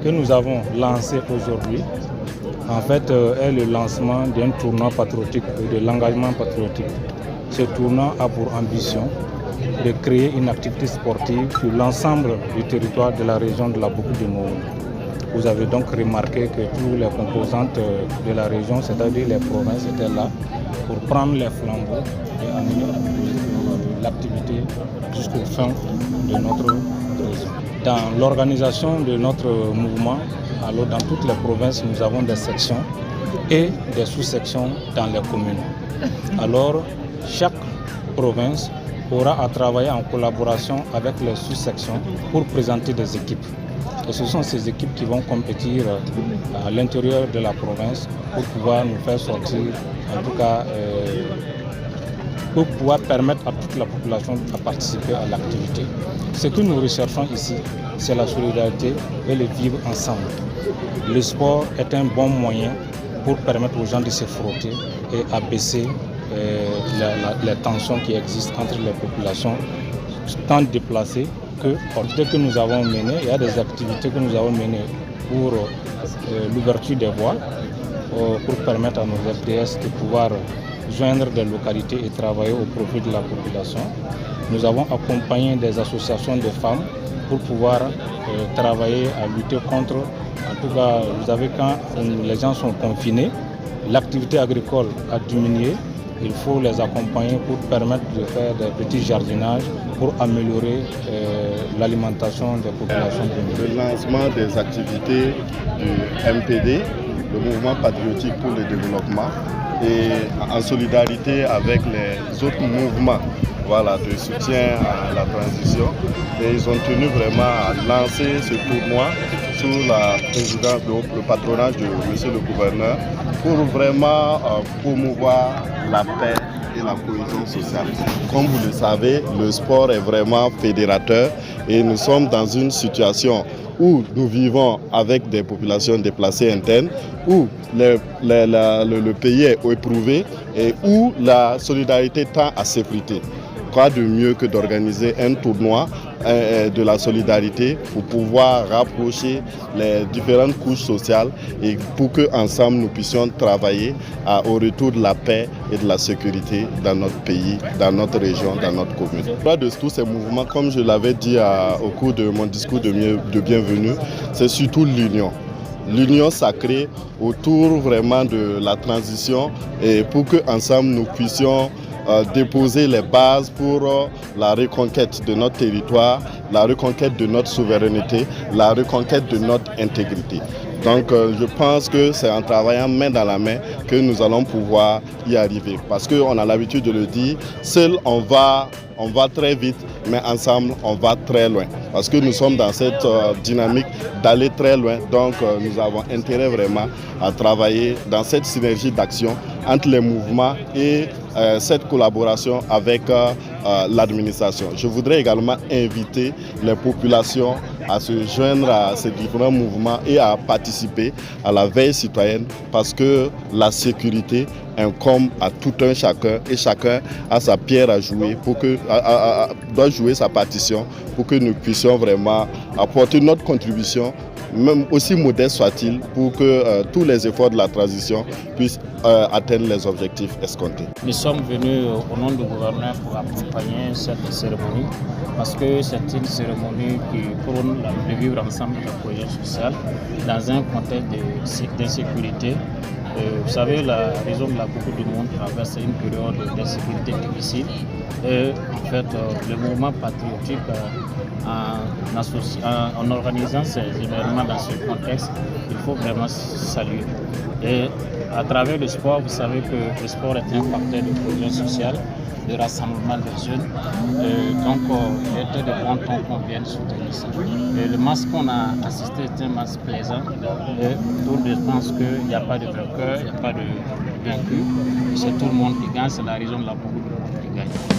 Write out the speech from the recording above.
que nous avons lancé aujourd'hui, en fait, est le lancement d'un tournoi patriotique, de l'engagement patriotique. Ce tournoi a pour ambition de créer une activité sportive sur l'ensemble du territoire de la région de la Boucle du Mouhoun. Vous avez donc remarqué que toutes les composantes de la région, c'est-à-dire les provinces, étaient là pour prendre les flambeaux et amener l'activité jusqu'au fin de notre région. Dans l'organisation de notre mouvement, alors dans toutes les provinces, nous avons des sections et des sous-sections dans les communes. Alors, chaque province aura à travailler en collaboration avec les sous-sections pour présenter des équipes. Et ce sont ces équipes qui vont compétir à l'intérieur de la province pour pouvoir nous faire sortir, en tout cas, pour pouvoir permettre à toute la population de participer à l'activité. Ce que nous recherchons ici, c'est la solidarité et le vivre ensemble. Le sport est un bon moyen pour permettre aux gens de se frotter et abaisser les tensions qui existent entre les populations, tant déplacées que nous avons menées. Il y a des activités que nous avons menées pour l'ouverture des voies, pour permettre à nos FDS de pouvoir joindre des localités et travailler au profit de la population. Nous avons accompagné des associations de femmes pour pouvoir travailler à lutter contre, en tout cas, vous savez, quand les gens sont confinés, l'activité agricole a diminué. Il faut les accompagner pour permettre de faire des petits jardinages pour améliorer l'alimentation des populations. Le lancement des activités du MPD, le Mouvement Patriotique pour le Développement, et en solidarité avec les autres mouvements de soutien à la transition. Et ils ont tenu vraiment à lancer ce tournoi sous la présidence, le patronage de M. le gouverneur, pour vraiment promouvoir la paix et la cohésion sociale. Comme vous le savez, le sport est vraiment fédérateur et nous sommes dans une situation où nous vivons avec des populations déplacées internes, où le pays est éprouvé et où la solidarité tend à s'effriter. Quoi de mieux que d'organiser un tournoi de la solidarité pour pouvoir rapprocher les différentes couches sociales et pour qu'ensemble nous puissions travailler au retour de la paix et de la sécurité dans notre pays, dans notre région, dans notre commune. De tous ces mouvements, comme je l'avais dit au cours de mon discours de bienvenue, c'est surtout l'union. L'union sacrée autour vraiment de la transition et pour qu'ensemble nous puissions déposer les bases pour la reconquête de notre territoire, la reconquête de notre souveraineté, la reconquête de notre intégrité. Donc je pense que c'est en travaillant main dans la main que nous allons pouvoir y arriver. Parce qu'on a l'habitude de le dire, seul on va très vite, mais ensemble on va très loin. Parce que nous sommes dans cette dynamique d'aller très loin. Donc nous avons intérêt vraiment à travailler dans cette synergie d'action entre les mouvements et cette collaboration avec l'administration. Je voudrais également inviter les populations à se joindre à ces différents mouvements et à participer à la veille citoyenne parce que la sécurité incombe à tout un chacun et chacun a sa pierre à jouer doit jouer sa partition pour que nous puissions vraiment apporter notre contribution, même aussi modeste soit-il, pour que tous les efforts de la transition puissent atteindre les objectifs escomptés. Nous sommes venus au nom du gouverneur pour accompagner cette cérémonie parce que c'est une cérémonie qui prône le vivre ensemble de la cohésion sociale dans un contexte d'insécurité. Vous savez, la région de la Boucle du Mouhoun traverse une période d'insécurité difficile. Et en fait, le mouvement patriotique, en organisant ces événements dans ce contexte, il faut vraiment saluer. Et à travers le sport, vous savez que le sport est un facteur de cohésion sociale, de rassemblement des jeunes. Donc, il était de bon temps qu'on vienne soutenir ça. Et le match qu'on a assisté est un match plaisant. Et tout le monde pense qu'il n'y a pas de vainqueur, il n'y a pas de vaincu. C'est tout le monde qui gagne, c'est la région de la Boucle qui gagne.